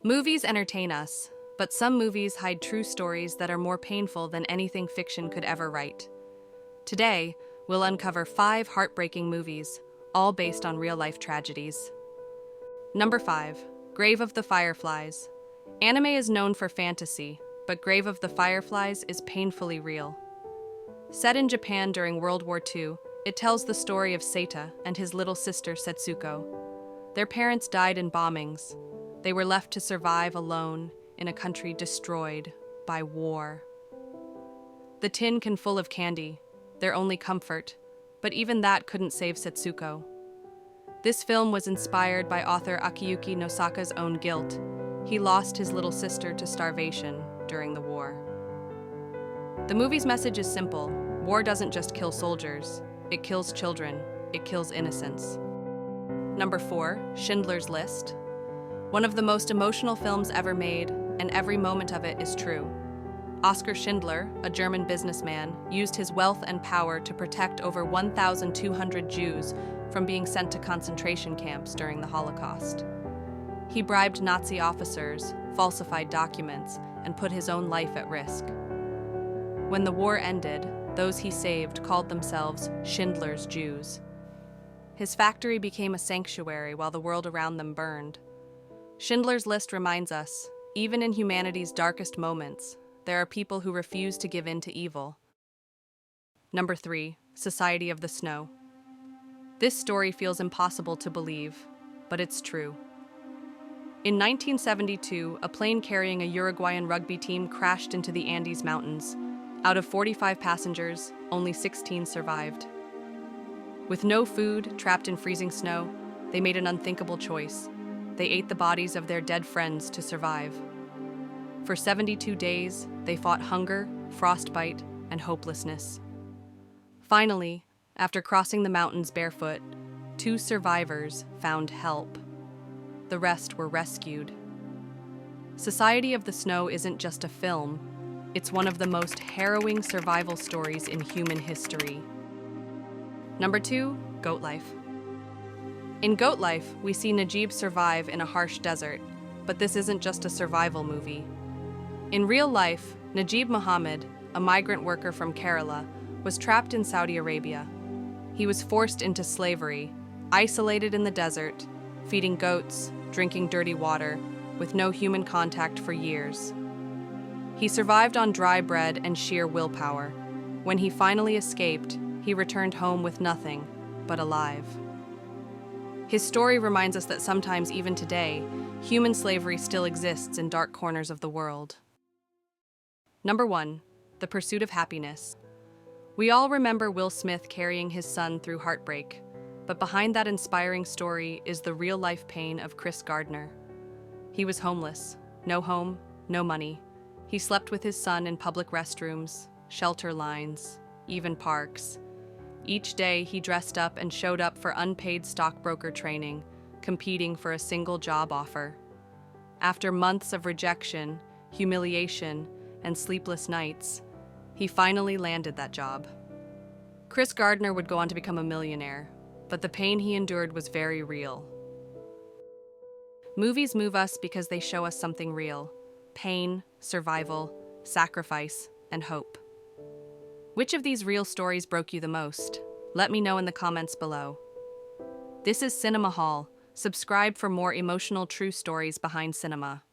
Movies entertain us, but some movies hide true stories that are more painful than anything fiction could ever write. Today, we'll uncover 5 heartbreaking movies, all based on real-life tragedies. Number 5. Grave of the Fireflies. Anime is known for fantasy, but Grave of the Fireflies is painfully real. Set in Japan during World War II, it tells the story of Seita and his little sister Setsuko. Their parents died in bombings. They were left to survive alone in a country destroyed by war. The tin can full of candy, their only comfort, but even that couldn't save Setsuko. This film was inspired by author Akiyuki Nosaka's own guilt. He lost his little sister to starvation during the war. The movie's message is simple. War doesn't just kill soldiers. It kills children. It kills innocence. Number 4. Schindler's List. One of the most emotional films ever made, and every moment of it is true. Oskar Schindler, a German businessman, used his wealth and power to protect over 1,200 Jews from being sent to concentration camps during the Holocaust. He bribed Nazi officers, falsified documents, and put his own life at risk. When the war ended, those he saved called themselves Schindler's Jews. His factory became a sanctuary while the world around them burned. Schindler's List reminds us, even in humanity's darkest moments, there are people who refuse to give in to evil. Number 3. Society of the Snow. This story feels impossible to believe, but it's true. In 1972, a plane carrying a Uruguayan rugby team crashed into the Andes Mountains. Out of 45 passengers, only 16 survived. With no food, trapped in freezing snow, they made an unthinkable choice. They ate the bodies of their dead friends to survive. For 72 days, they fought hunger, frostbite, and hopelessness. Finally, after crossing the mountains barefoot, 2 survivors found help. The rest were rescued. Society of the Snow isn't just a film, it's one of the most harrowing survival stories in human history. Number 2, Goat Life. In Goat Life, we see Najib survive in a harsh desert, but this isn't just a survival movie. In real life, Najib Muhammad, a migrant worker from Kerala, was trapped in Saudi Arabia. He was forced into slavery, isolated in the desert, feeding goats, drinking dirty water, with no human contact for years. He survived on dry bread and sheer willpower. When he finally escaped, he returned home with nothing, but alive. His story reminds us that sometimes, even today, human slavery still exists in dark corners of the world. Number 1. The Pursuit of Happyness. We all remember Will Smith carrying his son through heartbreak, but behind that inspiring story is the real-life pain of Chris Gardner. He was homeless, no home, no money. He slept with his son in public restrooms, shelter lines, even parks. Each day he dressed up and showed up for unpaid stockbroker training, competing for a single job offer. After months of rejection, humiliation, and sleepless nights, he finally landed that job. Chris Gardner would go on to become a millionaire, but the pain he endured was very real. Movies move us because they show us something real: pain, survival, sacrifice, and hope. Which of these real stories broke you the most? Let me know in the comments below. This is Cinemahol. Subscribe for more emotional true stories behind cinema.